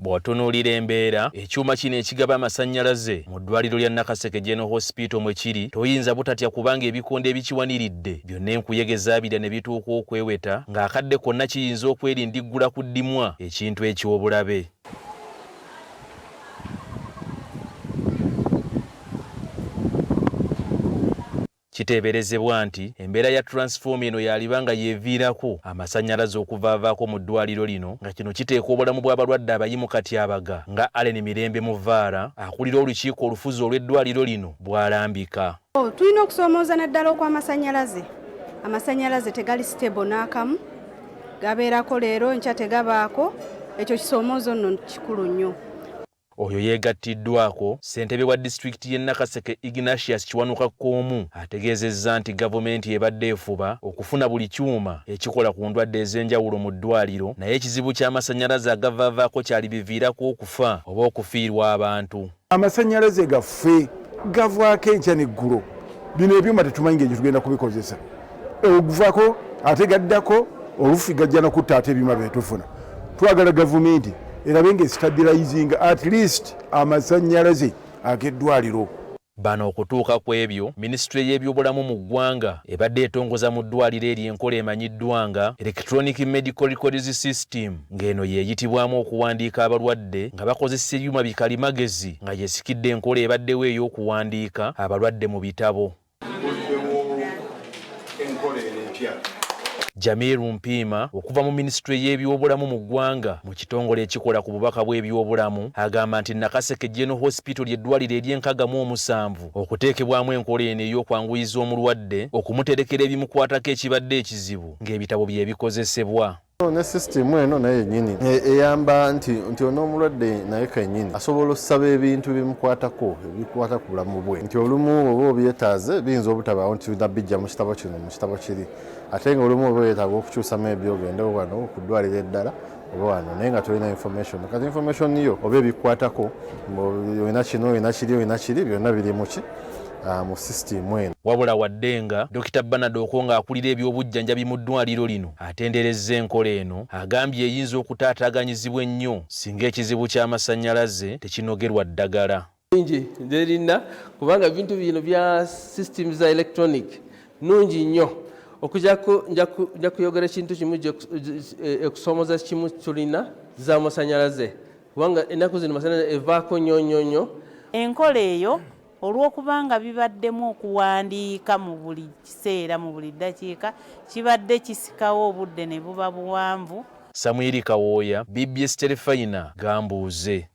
Bw'otunuulira embeera ekyuma kino ekigaba amasannyalaze mu ddwaliro lya Nakaseke General Hospital mwe kiri toyinza butatya kubanga ebikondo ebikiwaniridde byonna enkuyege zaabira ne bituuka okweweta ng'akadde konna kiyinza okwerindiggula ku ddimwa ekintu eky'obulabe. Kiteeberezebwa nti embeera ya transforma eno yaliba nga yeeviirako amasannyalaze okuvaavaako mu ddwaliro lino nga kino kiteeka obulamu bw'abalwadde abayimu katyabaga nga Allen Mirembe Muvaara akulira olukiiko olufuzi olw'eddwaliro lino bw'alambika. Tulina okusoomooza naddala okw'amasannyalaze. Amasannyalaze tegali stable n'akamu, gabeerako leero enkya tegabaako, ekyo kisoomoozo nno kikulu nnyo. Oyo yeegattiddwako ssentebe wa disitulikiti y'e Nakaseke Ignatius Kiwanuka Koomu ategeezezza nti gavumenti ebadde efuba okufuna buli kyuma ekikola ku ndwadde ez'enjawulo mu ddwaliro naye ekizibu ky'amasannyalaze agavaavaako kyali biviirako okufa oba okufiirwa abantu. Amasannyalaze gaffe gavaako enkya n'eggulo. Bino ebyuma tetumanyi ng'ekyo tugenda kubikozesa. Oguvaako ate gaddako olufi gajja n'okutta ate ebyuma bye tufuna. Twagala gavumenti erabe ng'estabilizing at least amasannyalaze ag'eddwaliro. Bano okutuuka ku ebyo minisitule y'ebyobulamu mu ggwanga ebadde etongoza mu ddwaliro eri enkola emanyiddwa nga Electronic Medical Records System ng'eno yeeyitibwamu okuwandiika abalwadde nga bakozesa ebyuma bikalimagezi nga yeesikidde enkola ebaddewo ey'okuwandiika abalwadde mu bitabo. Jamiru Mpiima okuva mu minisitule y'ebyobulamu mu ggwanga mu kitongole ekikola ku bubaka bw'ebyobulamu agamba nti Nakaseke General Hospital ly'eddwaliro ery'enkagamu 7 okuteekebwamu enkola eno ey'okwanguyiza omulwadde okumuterekera ebimukwatako ekibadde ekizibu ng'ebitabo bye bikozesebwa. Ne system eno naye yennyini eyamba nti onoomulwadde naye kennyini asobola okusaba ebintu bimukwatako ebikwata ku bulamu bwe nti olumu oba obyetaaze biyinza obutabaawo nti nabijja mu kitabo kino mu kitabo kiri ate nga olumu oba weetaaga okukyusamu ebyogenda wano ku ddwaliro eddala oba wano naye nga tolina information kati information yo oba ebikwatako olina kino olina kiri byonna biri muki mu system eno. Wabula wadde nga Dr. Bernard Okonga akulira ebyobujjanjabi mu ddwaliro lino atenderezza enkola eno agambye eyinza okutaataaganyizibwa ennyo singa ekizibu ky'amasannyalaze tekinogerwa ddagala. Nji nderina kubanga ebintu bino bya system za electronic nungi nnyo okujjako nja kuyogera ekintu kimu ekusoomoza kimu tulina za masannyalaze kubanga ennaku zino masannyalaze evaako nnyo. Enkola eyo olw'okubanga bibaddemu okuwandiika mu buli kiseera mu buli ddakiika kibadde kisikawo obudde ne buba buwanvu. Samuel Kawooya, BBS Terefayina, Gambuuze.